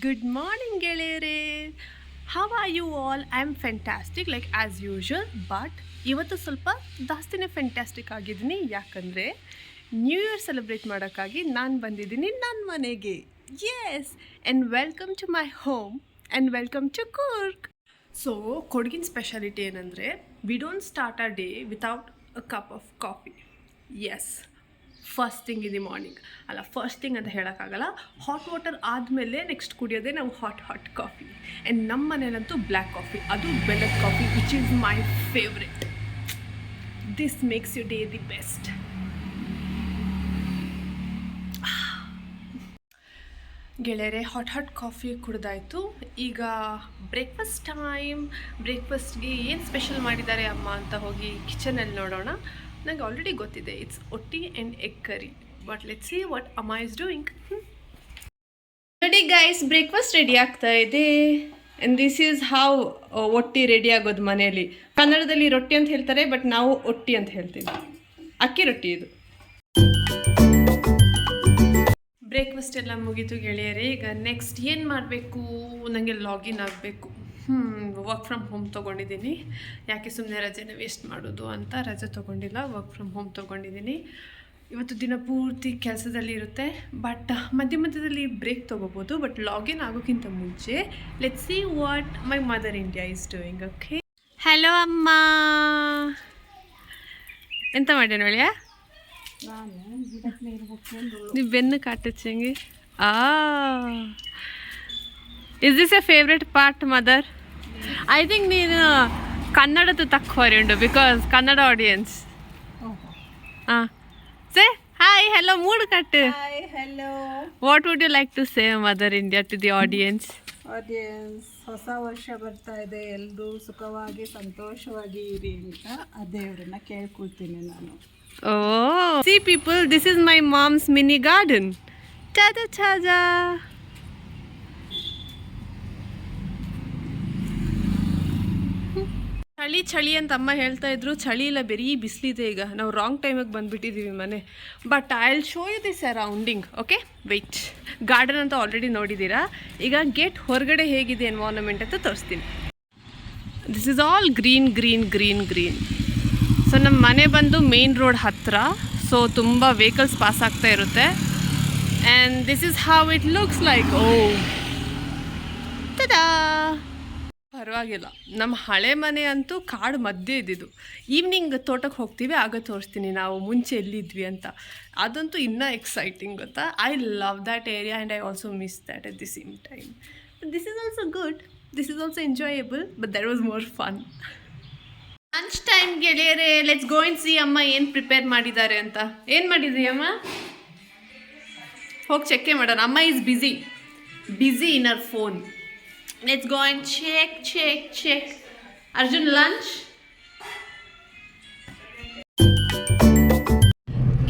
Good morning, ಗೆಳೆಯರೇ. How are you all? I'm fantastic, like as usual. But ಇವತ್ತು ಸ್ವಲ್ಪ ಜಾಸ್ತಿನೇ ಫ್ಯಾಂಟಾಸ್ಟಿಕ್ ಆಗಿದ್ದೀನಿ. ಯಾಕಂದರೆ ನ್ಯೂ ಇಯರ್ ಸೆಲೆಬ್ರೇಟ್ ಮಾಡೋಕ್ಕಾಗಿ ನಾನು ಬಂದಿದ್ದೀನಿ ನನ್ನ ಮನೆಗೆ. Yes, and welcome to my home and welcome to Coorg. So ಕೊಡಗಿನ ಸ್ಪೆಷಾಲಿಟಿ ಏನಂದರೆ we don't start a day without a cup of coffee. Yes, first thing in the morning. ಅಲ್ಲ, first thing ಅಂತ ಹೇಳೋಕ್ಕಾಗಲ್ಲ. Hot water ಆದಮೇಲೆ next ಕುಡಿಯೋದೇ ನಾವು hot coffee. And ನಮ್ಮ ಮನೇಲಂತೂ black coffee, ಅದು ಬೆಲ್ಲದ coffee, which is my favourite. This makes you day the best. ಗೆಳೆಯರೆ, ಹಾಟ್ ಕಾಫಿ ಕುಡ್ದಾಯಿತು. ಈಗ ಬ್ರೇಕ್ಫಾಸ್ಟ್ ಟೈಮ್. ಬ್ರೇಕ್ಫಾಸ್ಟ್ಗೆ ಏನು ಸ್ಪೆಷಲ್ ಮಾಡಿದ್ದಾರೆ ಅಮ್ಮ ಅಂತ ಹೋಗಿ ಕಿಚನಲ್ಲಿ ನೋಡೋಣ. ನನಗೆ ಆಲ್ರೆಡಿ ಗೊತ್ತಿದೆ, it's otti and egg curry. But let's see what amma is doing. Ready guys, breakfast ready ಆಗ್ತಾ ಇದೆ. And this is how otti ready ಆಗೋದು ಮನೆಯಲ್ಲಿ. ಕನ್ನಡದಲ್ಲಿ ರೊಟ್ಟಿ ಅಂತ ಹೇಳ್ತಾರೆ, ಬಟ್ ನಾವು ಒಟ್ಟಿ ಅಂತ ಹೇಳ್ತೀವಿ. ಅಕ್ಕಿ ರೊಟ್ಟಿ ಇದು. ಬ್ರೇಕ್ಫಾಸ್ಟ್ ಎಲ್ಲ ಮುಗೀತು ಗೆಳೆಯರೇ. ಈಗ ನೆಕ್ಸ್ಟ್ ಏನು ಮಾಡಬೇಕು, ನನಗೆ ಲಾಗಿನ್ ಆಗಬೇಕು. ವರ್ಕ್ ಫ್ರಮ್ ಹೋಮ್ ತೊಗೊಂಡಿದ್ದೀನಿ. ಯಾಕೆ ಸುಮ್ಮನೆ ರಜೆನ ವೇಸ್ಟ್ ಮಾಡೋದು ಅಂತ ರಜೆ ತೊಗೊಂಡಿಲ್ಲ, ವರ್ಕ್ ಫ್ರಮ್ ಹೋಮ್ ತೊಗೊಂಡಿದ್ದೀನಿ. ಇವತ್ತು ದಿನ ಪೂರ್ತಿ ಕೆಲಸದಲ್ಲಿ ಇರುತ್ತೆ, ಬಟ್ ಮಧ್ಯದಲ್ಲಿ ಬ್ರೇಕ್ ತೊಗೋಬೋದು. ಬಟ್ ಲಾಗಿನ್ ಆಗೋಕ್ಕಿಂತ ಮುಂಚೆ let's see what my mother India is doing. Okay, hello ಅಮ್ಮ. ಎಂತ ಮಾಡಿ ನೋಡಿಯಾ ನೀವು ಬೆನ್ನು ಕಾಟಚ್ಚಂಗೆ. Is this a favourite part mother? I think ನೀನು ಕನ್ನಡದ ತಕ್ಕೋರಿಂಡು, ಬಿಕಾಸ್ ಕನ್ನಡ ಆಡಿಯನ್ಸ್. ಹಾಂ, ಸೇ ಹಾಯ್, ಹೆಲೋ, ಮೂಡ್ ಕಟ್ಟು. Hi, hello. What would you like to say mother India to the audience? ಹೊಸ ವರ್ಷ ಬರ್ತಾ ಇದೆ, ಎಲ್ಲರೂ ಸುಖವಾಗಿ ಸಂತೋಷವಾಗಿ ಇರಿ ಅಂತ ಆ ದೇವರನ್ನ ಕೇಳ್ಕೊಳ್ತೀನಿ ನಾನು. Oh, see people, this is my mom's mini garden. Tada tada. ಚಳಿ ಅಂತ ಅಮ್ಮ ಹೇಳ್ತಾ ಇದ್ರು. ಚಳಿ ಇಲ್ಲ, ಬರೀ ಬಿಸಿಲಿದೆ. ಈಗ ನಾವು ರಾಂಗ್ ಟೈಮಿಗೆ ಬಂದುಬಿಟ್ಟಿದ್ದೀವಿ ಮನೆ. But I will show you the surrounding. Okay, wait. Garden ಅಂತ ಆಲ್ರೆಡಿ ನೋಡಿದ್ದೀರಾ. ಈಗ ಗೇಟ್ ಹೊರಗಡೆ ಹೇಗಿದೆ ಎನ್ವೈರನ್ಮೆಂಟ್ ಅಂತ ತೋರಿಸ್ತೀನಿ. This is all green green green green. So ನಮ್ಮ ಮನೆ ಬಂದು ಮೇನ್ ರೋಡ್ ಹತ್ತಿರ, ಸೊ ತುಂಬ ವೆಹಿಕಲ್ಸ್ ಪಾಸ್ ಆಗ್ತಾ ಇರುತ್ತೆ. And this is how it looks like. ಓ ತದಾ, ಪರವಾಗಿಲ್ಲ. ನಮ್ಮ ಹಳೆ ಮನೆ ಅಂತೂ ಕಾಡು ಮಧ್ಯೆ ಇದ್ದಿದ್ದು. ಈವ್ನಿಂಗ್ ತೋಟಕ್ಕೆ ಹೋಗ್ತೀವಿ, ಆಗ ತೋರಿಸ್ತೀನಿ ನಾವು ಮುಂಚೆ ಎಲ್ಲಿದ್ವಿ ಅಂತ. ಅದಂತೂ ಇನ್ನೂ ಎಕ್ಸೈಟಿಂಗ್, ಗೊತ್ತಾ. I love that area and I also miss that at the same time. This is also good, this is also enjoyable, but that was more fun. Lunch time ಗೆಳೆಯರೆ, ಲೆಟ್ಸ್ ಗೋ ಅಂಡ್ ಸಿ ಅಮ್ಮ ಏನು prepare ಮಾಡಿದ್ದಾರೆ ಅಂತ. ಏನು ಮಾಡಿದ್ರಿ ಅಮ್ಮ? ಹೋಗಿ ಚೆಕ್ಕೆ ಮಾಡೋಣ. ಅಮ್ಮ ಈಸ್ ಬಿಸಿ ಇನ್ ಅವರ್ phone. Let's go and check. Arjun, lunch.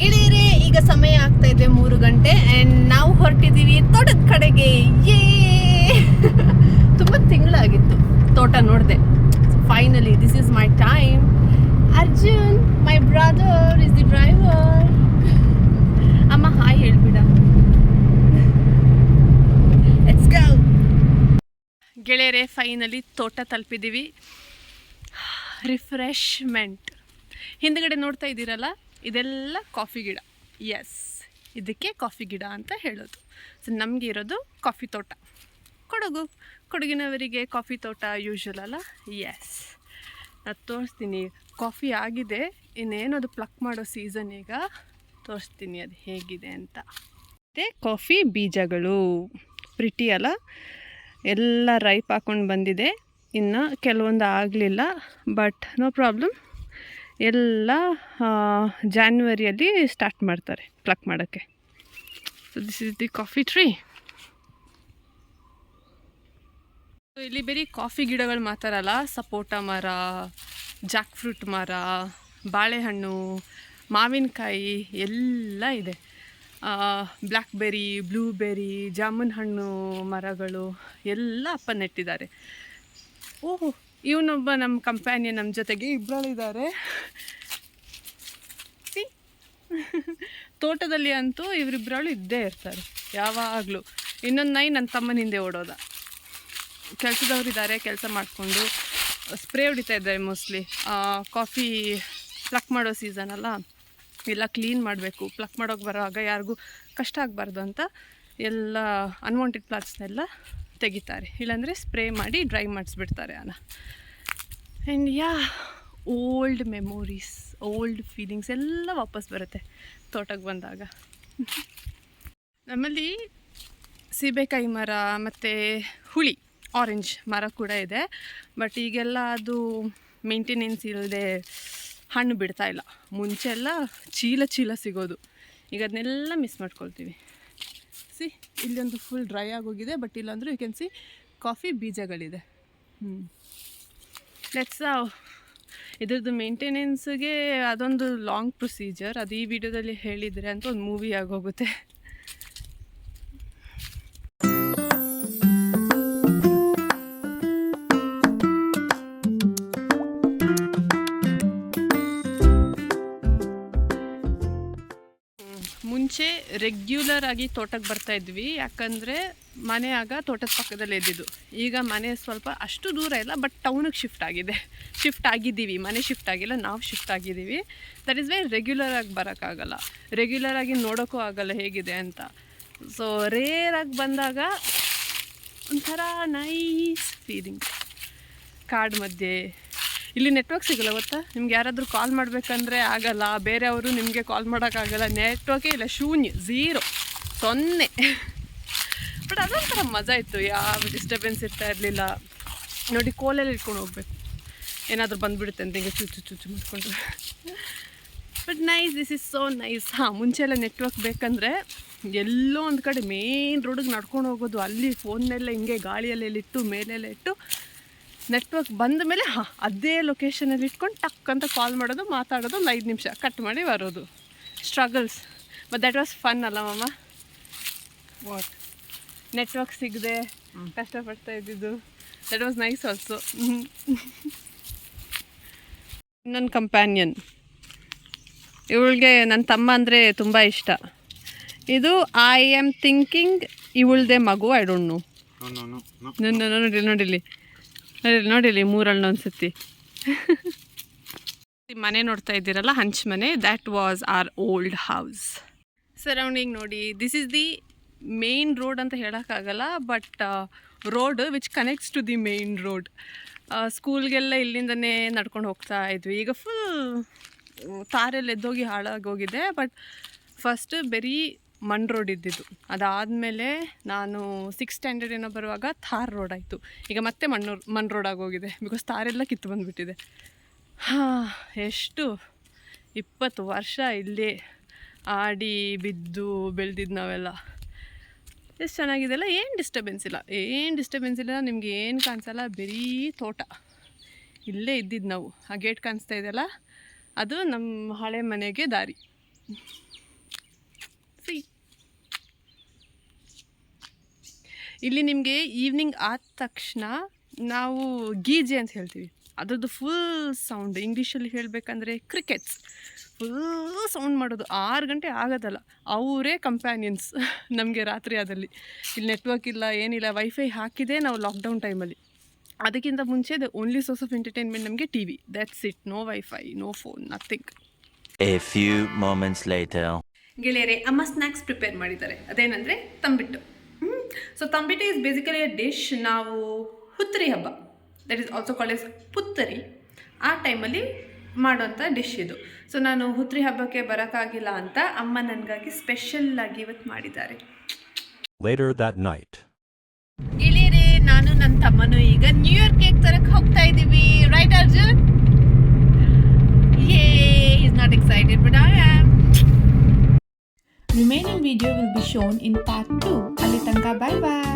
ಗೆಳೆಯರೆ, ಈಗ ಸಮಯ ಆಗ್ತಾ ಇದೆ 3 ಗಂಟೆ ಆ್ಯಂಡ್ ನಾವು ಹೊರಟಿದ್ದೀವಿ ತೋಟದ ಕಡೆಗೆ. ತುಂಬ ತಿಂಗಳಾಗಿತ್ತು ತೋಟ ನೋಡಿದೆ. Finally, this is my time. Arjun, my brother, is the driver. Amma, hi helbida. Let's go. ಗೆಳೆಯರೆ, ಫೈನಲಿ ತೋಟ ತಲುಪಿದ್ದೀವಿ. ರಿಫ್ರೆಶ್ಮೆಂಟ್. ಹಿಂದ್ಗಡೆ ನೋಡ್ತಾ ಇದ್ದೀರಲ್ಲ, ಇದೆಲ್ಲ ಕಾಫಿ ಗಿಡ. ಎಸ್, ಇದಕ್ಕೆ ಕಾಫಿ ಗಿಡ ಅಂತ ಹೇಳೋದು. ಸೊ ನಮಗೆ ಇರೋದು ಕಾಫಿ ತೋಟ. ಕೊಡಗಿನವರಿಗೆ ಕಾಫಿ ತೋಟ ಯೂಶ್ವಲ್ ಅಲ್ಲ. ಎಸ್, ನಾನು ತೋರಿಸ್ತೀನಿ. ಕಾಫಿ ಆಗಿದೆ, ಇನ್ನೇನು ಅದು ಪ್ಲಕ್ ಮಾಡೋ ಸೀಸನ್. ಈಗ ತೋರಿಸ್ತೀನಿ ಅದು ಹೇಗಿದೆ ಅಂತ. ಮತ್ತು ಕಾಫಿ ಬೀಜಗಳು ಪ್ರಿಟಿ ಅಲ್ಲ, ಎಲ್ಲ ರೈಪ್ ಹಾಕ್ಕೊಂಡು ಬಂದಿದೆ. ಇನ್ನು ಕೆಲವೊಂದು ಆಗಲಿಲ್ಲ, ಬಟ್ ನೋ ಪ್ರಾಬ್ಲಮ್. ಎಲ್ಲ ಜಾನ್ವರಿಯಲ್ಲಿ ಸ್ಟಾರ್ಟ್ ಮಾಡ್ತಾರೆ ಪ್ಲಕ್ ಮಾಡೋಕ್ಕೆ. So this is the coffee tree. ಇಲ್ಲಿ ಬರೀ ಕಾಫಿ ಗಿಡಗಳು ಮಾತ್ರ ಅಲ್ಲ, ಸಪೋಟ ಮರ, ಜಾಕ್ ಫ್ರೂಟ್ ಮರ, ಬಾಳೆಹಣ್ಣು, ಮಾವಿನಕಾಯಿ ಎಲ್ಲ ಇದೆ. ಬ್ಲ್ಯಾಕ್ಬೆರಿ, ಬ್ಲೂಬೆರಿ, ಜಾಮೂನ್ ಹಣ್ಣು ಮರಗಳು ಎಲ್ಲ ಅಪ್ಪ ನೆಟ್ಟಿದ್ದಾರೆ. ಓಹೋ, ಇವನೊಬ್ಬ ನಮ್ಮ ಕಂಪ್ಯಾನಿಯನ್ ನಮ್ಮ ಜೊತೆಗೆ ಇಬ್ಬರಿದ್ದಾರೆ. ತೋಟದಲ್ಲಿ ಅಂತೂ ಇವರಿಬ್ಬರಳು ಇದ್ದೇ ಇರ್ತಾರೆ ಯಾವಾಗಲೂ. ಇನ್ನೊಂದು ನಾಯಿ ನನ್ನ ತಮ್ಮನ ಹಿಂದೆ ಓಡೋದ. ಕೆಲಸದವ್ರಿದ್ದಾರೆ, ಕೆಲಸ ಮಾಡಿಕೊಂಡು ಸ್ಪ್ರೇ ಹೊಡಿತಾ ಇದ್ದಾರೆ ಮೋಸ್ಟ್ಲಿ. ಕಾಫಿ ಪ್ಲಕ್ ಮಾಡೋ ಸೀಸನ್ ಅಲ್ಲ, ಎಲ್ಲ ಕ್ಲೀನ್ ಮಾಡಬೇಕು. ಪ್ಲಕ್ ಮಾಡೋಕ್ಕೆ ಬರೋವಾಗ ಯಾರಿಗೂ ಕಷ್ಟ ಆಗಬಾರ್ದು ಅಂತ ಎಲ್ಲ ಅನ್ವಾಂಟೆಡ್ ಪ್ಲಾಟ್ಸ್ನೆಲ್ಲ ತೆಗಿತಾರೆ, ಇಲ್ಲಾಂದರೆ ಸ್ಪ್ರೇ ಮಾಡಿ ಡ್ರೈ ಮಾಡಿಸ್ಬಿಡ್ತಾರೆ ಅನ್ನ. And yeah, old memories, old feelings ಎಲ್ಲ ವಾಪಸ್ ಬರುತ್ತೆ ತೋಟಕ್ಕೆ ಬಂದಾಗ. ನಮ್ಮಲ್ಲಿ ಸೀಬೆಕಾಯಿ ಮರ ಮತ್ತು ಹುಳಿ ಆರೆಂಜ್ ಮರ ಕೂಡ ಇದೆ. ಬಟ್ ಈಗೆಲ್ಲ ಅದು ಮೇಂಟೆನೆನ್ಸ್ ಇಲ್ಲದೆ ಹಣ್ಣು ಬಿಡ್ತಾ ಇಲ್ಲ. ಮುಂಚೆ ಎಲ್ಲ ಚೀಲ ಸಿಗೋದು, ಈಗ ಅದನ್ನೆಲ್ಲ ಮಿಸ್ ಮಾಡ್ಕೊಳ್ತೀವಿ. ಸಿ, ಇಲ್ಲೊಂದು ಫುಲ್ ಡ್ರೈ ಆಗೋಗಿದೆ, ಬಟ್ ಇಲ್ಲಾಂದರೂ ಯು ಕ್ಯಾನ್ ಸಿ ಕಾಫಿ ಬೀಜಗಳಿದೆ. ಲೆಟ್ಸ್ ಇದ್ರದ್ದು ಮೇಂಟೆನೆನ್ಸ್ಗೆ ಅದೊಂದು ಲಾಂಗ್ ಪ್ರೊಸೀಜರ್. ಅದು ಈ ವಿಡಿಯೋದಲ್ಲಿ ಹೇಳಿದರೆ ಅಂತ ಒಂದು ಮೂವಿ ಆಗೋಗುತ್ತೆ. ಮುಂಚೆ ರೆಗ್ಯುಲರ್ ಆಗಿ ತೋಟಕ್ಕೆ ಬರ್ತಾಯಿದ್ವಿ, ಯಾಕಂದರೆ ಮನೆ ಆಗ ತೋಟದ ಪಕ್ಕದಲ್ಲೇ ಇದ್ದಿದ್ದು. ಈಗ ಮನೆ ಸ್ವಲ್ಪ ಅಷ್ಟು ದೂರ ಇಲ್ಲ, ಬಟ್ ಟೌನಿಗೆ ಶಿಫ್ಟ್ ಆಗಿದ್ದೀವಿ. ಮನೆ ಶಿಫ್ಟ್ ಆಗಿಲ್ಲ, ನಾವು ಶಿಫ್ಟ್ ಆಗಿದ್ದೀವಿ. ದಟ್ ಈಸ್ ವೈ ರೆಗ್ಯುಲರ್ ಆಗಿ ಬರೋಕ್ಕಾಗಲ್ಲ, ರೆಗ್ಯುಲರ್ ಆಗಿ ನೋಡೋಕ್ಕೂ ಆಗಲ್ಲ ಹೇಗಿದೆ ಅಂತ. ಸೊ ರೇರಾಗಿ ಬಂದಾಗ ಒಂಥರ ನೈಸ್ ಫೀಲಿಂಗ್. ಕಾಡು ಮಧ್ಯೆ ಇಲ್ಲಿ ನೆಟ್ವರ್ಕ್ ಸಿಗೋಲ್ಲ, ಗೊತ್ತಾ ನಿಮ್ಗೆ? ಯಾರಾದರೂ ಕಾಲ್ ಮಾಡಬೇಕಂದ್ರೆ ಆಗಲ್ಲ, ಬೇರೆಯವರು ನಿಮಗೆ ಕಾಲ್ ಮಾಡೋಕ್ಕಾಗಲ್ಲ, ನೆಟ್ವರ್ಕೇ ಇಲ್ಲ, ಶೂನ್ಯ, 0 ಬಟ್ ಅದೊಂಥರ ಮಜಾ ಇತ್ತು, ಯಾವ ಡಿಸ್ಟರ್ಬೆನ್ಸ್ ಇರ್ತಾ ಇರಲಿಲ್ಲ. ನೋಡಿ, ಕೋಲಲ್ಲಿ ಇಟ್ಕೊಂಡು ಹೋಗ್ಬೇಕು, ಏನಾದರೂ ಬಂದುಬಿಡುತ್ತೆ ಅಂತ ಹಿಂಗೆ ಚುಚ್ಚು ಮಾಡಿಕೊಂಡು. But nice, this is so nice. ಮುಂಚೆ ಎಲ್ಲ ನೆಟ್ವರ್ಕ್ ಬೇಕಂದರೆ ಎಲ್ಲೋ ಒಂದು ಕಡೆ ಮೇನ್ ರೋಡಿಗೆ ನಡ್ಕೊಂಡು ಹೋಗೋದು, ಅಲ್ಲಿ ಫೋನ್ನೆಲ್ಲ ಹಿಂಗೆ ಗಾಳಿಯಲ್ಲೆಲ್ಲ ಇಟ್ಟು ಮೇಲೆಲ್ಲ ಇಟ್ಟು ನೆಟ್ವರ್ಕ್ ಬಂದ ಮೇಲೆ ಅದೇ ಲೊಕೇಶನಲ್ಲಿ ಇಟ್ಕೊಂಡು ಟಕ್ ಅಂತ ಕಾಲ್ ಮಾಡೋದು, ಮಾತಾಡೋದು, ಒಂದು 5 ನಿಮಿಷ ಕಟ್ ಮಾಡಿ ಬರೋದು. Struggles, but that was fun ಅಲ್ಲ ಮಮ್ಮ? ವಾಟ್, ನೆಟ್ವರ್ಕ್ ಸಿಗದೆ ಕಷ್ಟಪಡ್ತಾ ಇದ್ದಿದ್ದು, ದ್ಯಾಟ್ ವಾಸ್ ನೈಸ್ ಆಲ್ಸೋ. ನನ್ನ ಕಂಪ್ಯಾನಿಯನ್, ಇವಳಿಗೆ ನನ್ನ ತಮ್ಮ ಅಂದರೆ ತುಂಬ ಇಷ್ಟ. ಇದು ಐ ಆಮ್ ಥಿಂಕಿಂಗ್ ಇವಳದೇ ಮಗು, ಐ ಡೋಂಟ್ ನೋ. ನೋಡಿಲಿ 3 ಅನ್ಸುತ್ತೆ. ಮನೆ ನೋಡ್ತಾ ಇದ್ದೀರಲ್ಲ, ಹಂಚ್ ಮನೆ, that was our old house. Surrounding ನೋಡಿ, this is the main road ಅಂತ ಹೇಳೋಕ್ಕಾಗಲ್ಲ, but road which connects to the main road. ಸ್ಕೂಲ್ಗೆಲ್ಲ ಇಲ್ಲಿಂದನೇ ನಡ್ಕೊಂಡು ಹೋಗ್ತಾ ಇದ್ವಿ. ಈಗ ಫುಲ್ ತಾರೆಲ್ಲ ಎದ್ದೋಗಿ ಹಾಳಾಗೋಗಿದೆ. ಬಟ್ ಫಸ್ಟ್ ಬರೀ ಮಣ್ ರೋಡ್ ಇದ್ದಿದ್ದು, ಅದಾದಮೇಲೆ ನಾನು 6th ಸ್ಟ್ಯಾಂಡರ್ಡ್ ಏನೋ ಬರುವಾಗ ಥಾರ್ ರೋಡ್ ಆಯಿತು. ಈಗ ಮತ್ತೆ ಮಣ್ ರೋಡ್ ಆಗೋಗಿದೆ, ಬಿಕಾಸ್ ತಾರೆಲ್ಲ ಕಿತ್ತು ಬಂದುಬಿಟ್ಟಿದೆ. ಎಷ್ಟು 20 ವರ್ಷ ಇಲ್ಲೇ ಆಡಿ ಬಿದ್ದು ಬೆಳೆದಿದ್ದು ನಾವೆಲ್ಲ. ಎಷ್ಟು ಚೆನ್ನಾಗಿದೆಲ್ಲ, ಏನು ಡಿಸ್ಟರ್ಬೆನ್ಸ್ ಇಲ್ಲ, ನಿಮ್ಗೆ ಏನು ಕಾಣಿಸಲ್ಲ, ಬರೀ ತೋಟ. ಇಲ್ಲೇ ಇದ್ದಿದ್ದು ನಾವು. ಆ ಗೇಟ್ ಕಾಣಿಸ್ತಾ ಇದೆಯಲ್ಲ, ಅದು ನಮ್ಮ ಹಳೆ ಮನೆಗೆ ದಾರಿ. ಇಲ್ಲಿ ನಿಮಗೆ ಈವ್ನಿಂಗ್ ಆದ ತಕ್ಷಣ ನಾವು ಗೀಜೆ ಅಂತ ಹೇಳ್ತೀವಿ, ಅದರದ್ದು ಫುಲ್ ಸೌಂಡ್. ಇಂಗ್ಲೀಷಲ್ಲಿ ಹೇಳಬೇಕಂದ್ರೆ ಕ್ರಿಕೆಟ್ಸ್ ಫುಲ್ ಸೌಂಡ್ ಮಾಡೋದು. 6 ಗಂಟೆ ಆಗೋದಲ್ಲ, ಅವರೇ ಕಂಪ್ಯಾನಿಯನ್ಸ್ ನಮಗೆ ರಾತ್ರಿ ಆದಲ್ಲಿ. ಇಲ್ಲಿ ನೆಟ್ವರ್ಕ್ ಇಲ್ಲ, ಏನಿಲ್ಲ, ವೈಫೈ ಹಾಕಿದೆ ನಾವು ಲಾಕ್ಡೌನ್ ಟೈಮಲ್ಲಿ. ಅದಕ್ಕಿಂತ ಮುಂಚೆ the only source of entertainment ನಮಗೆ TV, that's it. No wifi, no phone, nothing. A few moments later. ಗೆಳೆಯರೆ, ಅಮ್ಮ ಸ್ನ್ಯಾಕ್ಸ್ ಪ್ರಿಪೇರ್ ಮಾಡಿದ್ದಾರೆ. ಅದೇನೆಂದರೆ ತಂಬಿಟ್ಟು. ಸೊ ತಂಬಿಟ್ಟು ಈಸ್ ಬೇಸಿಕಲಿ ಅ ಡಿಶ್. ನಾವು ಹುತ್ತರಿ ಹಬ್ಬ, that is also called as Puthari, ಆ ಟೈಮಲ್ಲಿ ಮಾಡೋಂಥ ಡಿಶ್ ಇದು. ಸೊ ನಾನು ಹುತ್ತರಿ ಹಬ್ಬಕ್ಕೆ ಬರೋಕ್ಕಾಗಿಲ್ಲ ಅಂತ ಅಮ್ಮ ನನಗಾಗಿ ಸ್ಪೆಷಲ್ಲಾಗಿ ಇವತ್ತು ಮಾಡಿದ್ದಾರೆ. Later that night. ಗೆಳೆಯರೆ, ನಾನು ನನ್ನ ತಮ್ಮನು ಈಗ ನ್ಯೂ ಇಯರ್ ಕೇಕ್ ತರಕ್ಕೆ ಹೋಗ್ತಾ ಇದ್ದೀವಿ. Right Arjun? He's not excited, but I am. Remaining video will be shown in part 2. Ali tanka, bye bye.